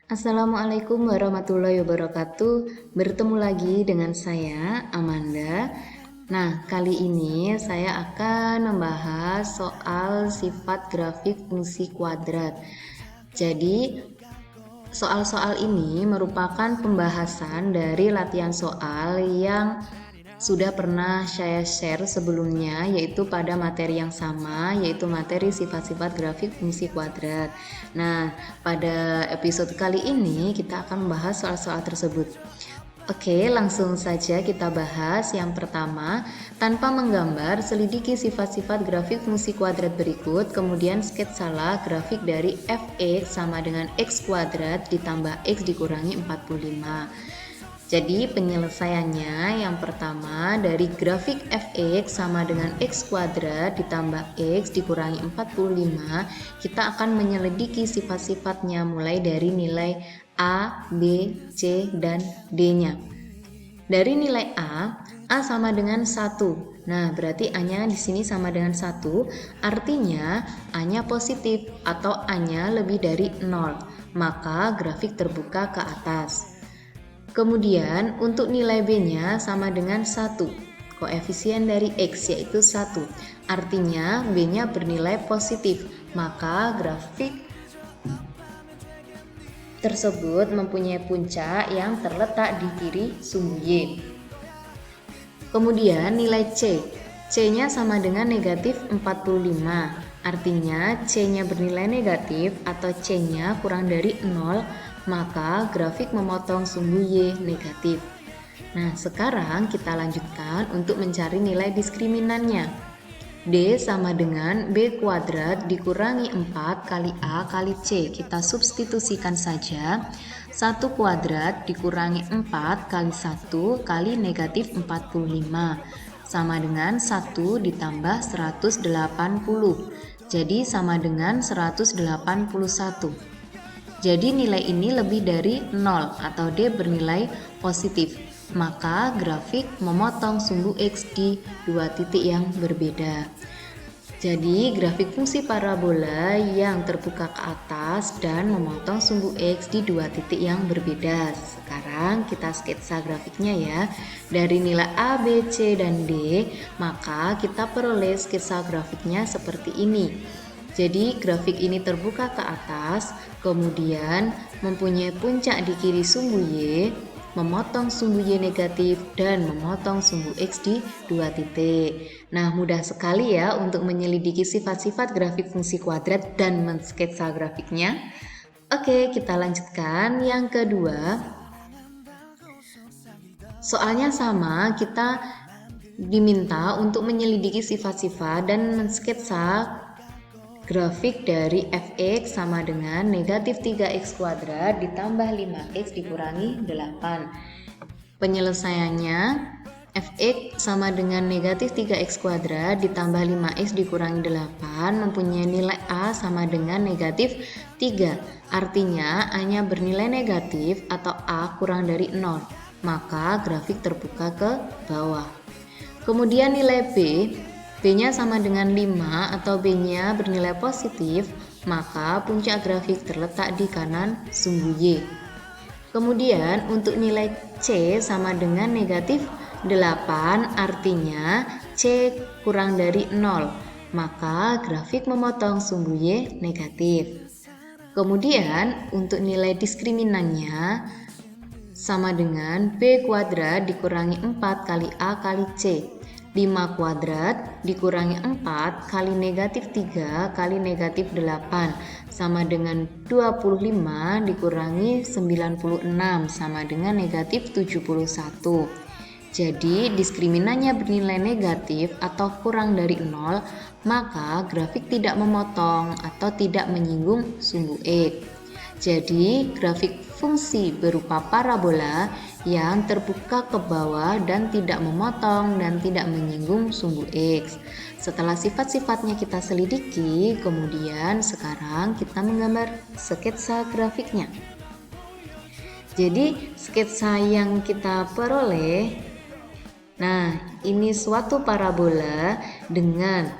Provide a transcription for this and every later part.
Assalamualaikum warahmatullahi wabarakatuh. Bertemu lagi dengan saya, Amanda. Nah, kali ini saya akan membahas soal sifat grafik fungsi kuadrat. Jadi, soal-soal ini merupakan pembahasan dari latihan soal yang sudah pernah saya share sebelumnya, yaitu pada materi yang sama, yaitu materi sifat-sifat grafik fungsi kuadrat. Nah, pada episode kali ini kita akan membahas soal-soal tersebut. Oke, langsung saja kita bahas. Yang pertama, tanpa menggambar, selidiki sifat-sifat grafik fungsi kuadrat berikut, kemudian sketsalah grafik dari fx sama dengan x kuadrat ditambah x dikurangi 45. Jadi penyelesaiannya yang pertama dari grafik fx sama dengan x kuadrat ditambah x dikurangi 45, kita akan menyelidiki sifat-sifatnya mulai dari nilai a, b, c, dan d-nya. Dari nilai a sama dengan 1. Nah, berarti a-nya di sini sama dengan 1, artinya a-nya positif atau a-nya lebih dari 0. Maka grafik terbuka ke atas. Kemudian untuk nilai B-nya sama dengan 1. Koefisien dari X yaitu 1. Artinya B-nya bernilai positif. Maka grafik tersebut mempunyai puncak yang terletak di kiri sumbu Y. Kemudian nilai C. C-nya sama dengan negatif 45. Artinya C-nya bernilai negatif atau C-nya kurang dari 0. Maka grafik memotong sumbu Y negatif. Nah, sekarang kita lanjutkan untuk mencari nilai diskriminannya. D sama dengan B kuadrat dikurangi 4 kali A kali C. Kita substitusikan saja. 1 kuadrat dikurangi 4 kali 1 kali negatif 45. Sama dengan 1 ditambah 180. Jadi sama dengan 181. Jadi nilai ini lebih dari 0 atau D bernilai positif. Maka grafik memotong sumbu X di dua titik yang berbeda. Jadi grafik fungsi parabola yang terbuka ke atas dan memotong sumbu X di dua titik yang berbeda. Sekarang kita sketsa grafiknya ya. Dari nilai A, B, C, dan D, maka kita peroleh sketsa grafiknya seperti ini. Jadi grafik ini terbuka ke atas, kemudian mempunyai puncak di kiri sumbu Y, memotong sumbu Y negatif, dan memotong sumbu X di dua titik. Nah, mudah sekali ya untuk menyelidiki sifat-sifat grafik fungsi kuadrat dan mensketsa grafiknya. Oke, kita lanjutkan. Yang kedua, soalnya sama, kita diminta untuk menyelidiki sifat-sifat dan mensketsa grafik dari fx sama dengan negatif 3x kuadrat ditambah 5x dikurangi 8. Penyelesaiannya fx sama dengan negatif 3x kuadrat ditambah 5x dikurangi 8 mempunyai nilai a sama dengan negatif 3. Artinya a-nya bernilai negatif atau a kurang dari 0. Maka grafik terbuka ke bawah. Kemudian nilai B-nya sama dengan 5 atau B-nya bernilai positif, maka puncak grafik terletak di kanan sumbu Y. Kemudian untuk nilai C sama dengan negatif 8, artinya C kurang dari 0, maka grafik memotong sumbu Y negatif. Kemudian untuk nilai diskriminannya sama dengan B kuadrat dikurangi 4 kali A kali C. 5 kuadrat dikurangi 4 kali negatif 3 kali negatif 8 sama dengan 25 dikurangi 96 sama dengan negatif 71. Jadi diskriminannya bernilai negatif atau kurang dari 0, maka grafik tidak memotong atau tidak menyinggung sumbu X. Jadi grafik fungsi berupa parabola yang terbuka ke bawah dan tidak memotong dan tidak menyinggung sumbu X. Setelah sifat-sifatnya kita selidiki, kemudian sekarang kita menggambar sketsa grafiknya. Jadi sketsa yang kita peroleh, nah ini suatu parabola dengan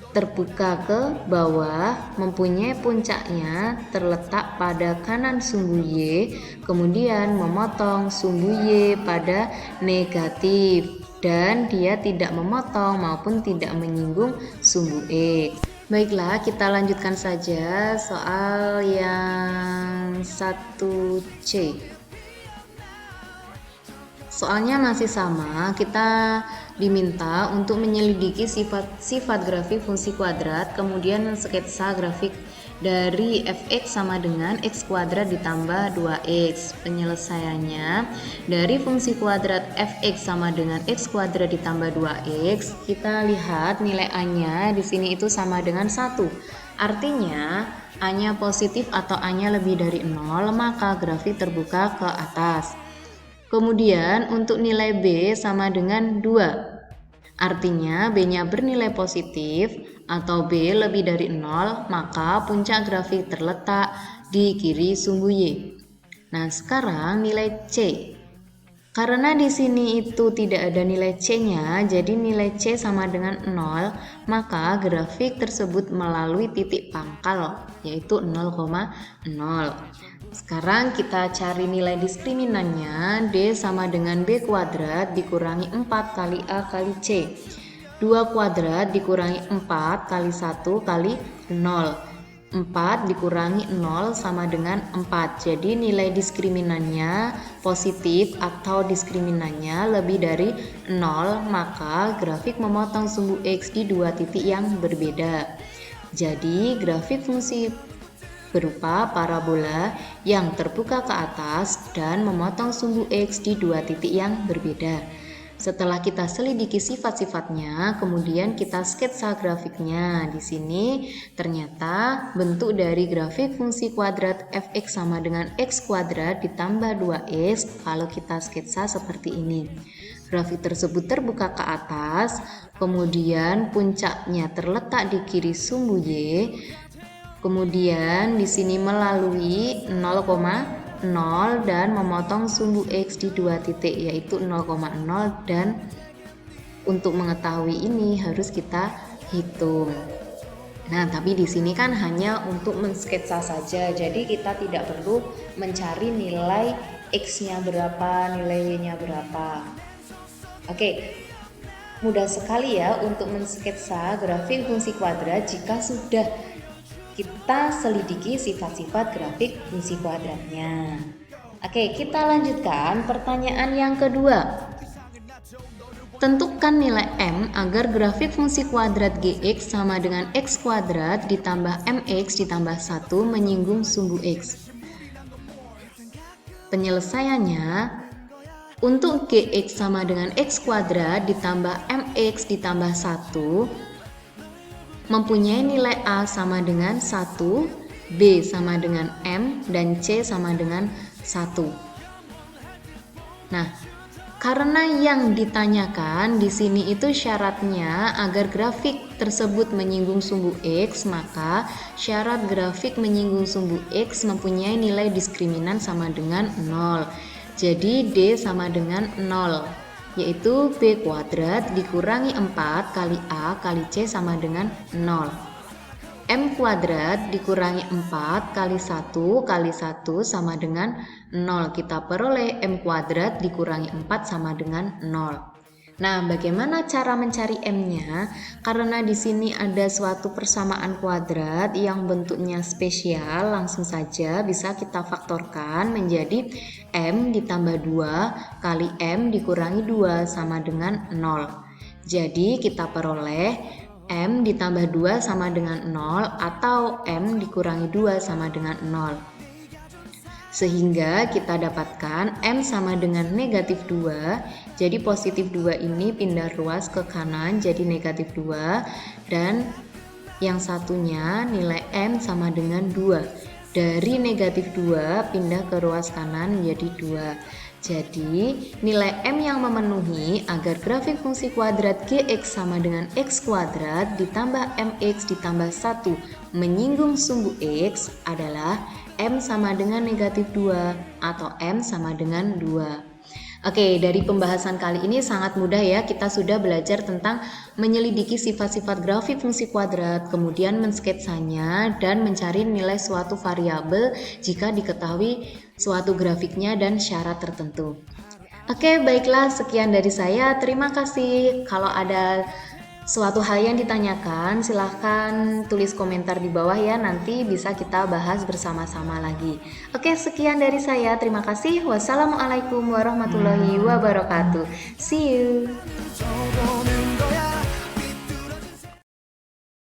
terbuka ke bawah, mempunyai puncaknya terletak pada kanan sumbu Y, kemudian memotong sumbu Y pada negatif, dan dia tidak memotong maupun tidak menyinggung sumbu X. Baiklah, kita lanjutkan saja soal yang 1C. Soalnya masih sama, kita diminta untuk menyelidiki sifat grafik fungsi kuadrat, kemudian sketsa grafik dari fx sama dengan x kuadrat ditambah 2x. Penyelesaiannya dari fungsi kuadrat fx sama dengan x kuadrat ditambah 2x, kita lihat nilai a-nya di sini itu sama dengan 1. Artinya a-nya positif atau a-nya lebih dari 0, maka grafik terbuka ke atas. Kemudian untuk nilai B sama dengan 2. Artinya B-nya bernilai positif atau B lebih dari 0, maka puncak grafik terletak di kiri sumbu Y. Nah, sekarang nilai C. Karena di sini itu tidak ada nilai C-nya, jadi nilai C sama dengan 0, maka grafik tersebut melalui titik pangkal, yaitu 0,0. Sekarang kita cari nilai diskriminannya. D sama dengan B kuadrat dikurangi 4 kali A kali C. 2 kuadrat dikurangi 4 kali 1 kali 0. 4 dikurangi 0 sama dengan 4. Jadi nilai diskriminannya positif atau diskriminannya lebih dari 0, maka grafik memotong sumbu X di dua titik yang berbeda. Jadi grafik fungsi berupa parabola yang terbuka ke atas dan memotong sumbu X di dua titik yang berbeda. Setelah kita selidiki sifat-sifatnya, kemudian kita sketsa grafiknya. Di sini ternyata bentuk dari grafik fungsi kuadrat fx sama dengan x kuadrat ditambah 2x kalau kita sketsa seperti ini. Grafik tersebut terbuka ke atas, kemudian puncaknya terletak di kiri sumbu Y. Kemudian di sini melalui 0,0 dan memotong sumbu X di dua titik, yaitu 0,0, dan untuk mengetahui ini harus kita hitung. Nah, tapi di sini kan hanya untuk mensketsa saja, jadi kita tidak perlu mencari nilai X-nya berapa, nilai Y-nya berapa. Oke, mudah sekali ya untuk mensketsa grafik fungsi kuadrat jika sudah kita selidiki sifat-sifat grafik fungsi kuadratnya. Oke, kita lanjutkan pertanyaan yang kedua. Tentukan nilai M agar grafik fungsi kuadrat Gx sama dengan X kuadrat ditambah Mx ditambah 1 menyinggung sumbu X. Penyelesaiannya, untuk Gx sama dengan X kuadrat ditambah Mx ditambah 1 mempunyai nilai A sama dengan 1, B sama dengan M, dan C sama dengan 1. Nah, karena yang ditanyakan di sini itu syaratnya agar grafik tersebut menyinggung sumbu X, maka syarat grafik menyinggung sumbu X mempunyai nilai diskriminan sama dengan 0. Jadi D sama dengan 0. Yaitu B kuadrat dikurangi 4 kali A kali C sama dengan 0. M kuadrat dikurangi 4 kali 1 kali 1 sama dengan 0. Kita peroleh M kuadrat dikurangi 4 sama dengan 0. Nah, bagaimana cara mencari M-nya? Karena di sini ada suatu persamaan kuadrat yang bentuknya spesial, langsung saja bisa kita faktorkan menjadi M ditambah 2 kali M dikurangi 2 sama dengan 0. Jadi kita peroleh M ditambah 2 sama dengan 0 atau M dikurangi 2 sama dengan 0. Sehingga kita dapatkan M sama dengan negatif 2, jadi positif 2 ini pindah ruas ke kanan jadi negatif 2, dan yang satunya nilai M sama dengan 2, dari negatif 2 pindah ke ruas kanan menjadi 2. Jadi nilai M yang memenuhi agar grafik fungsi kuadrat Gx sama dengan X kuadrat ditambah Mx ditambah 1 menyinggung sumbu X adalah M sama dengan negatif 2 atau M sama dengan 2. Oke, dari pembahasan kali ini sangat mudah ya, kita sudah belajar tentang menyelidiki sifat-sifat grafik fungsi kuadrat, kemudian mensketsanya, dan mencari nilai suatu variabel jika diketahui suatu grafiknya dan syarat tertentu. Oke, baiklah, sekian dari saya. Terima kasih. Kalau ada suatu hal yang ditanyakan, silahkan tulis komentar di bawah ya, nanti bisa kita bahas bersama-sama lagi. Oke, sekian dari saya. Terima kasih. Wassalamualaikum warahmatullahi wabarakatuh. See you.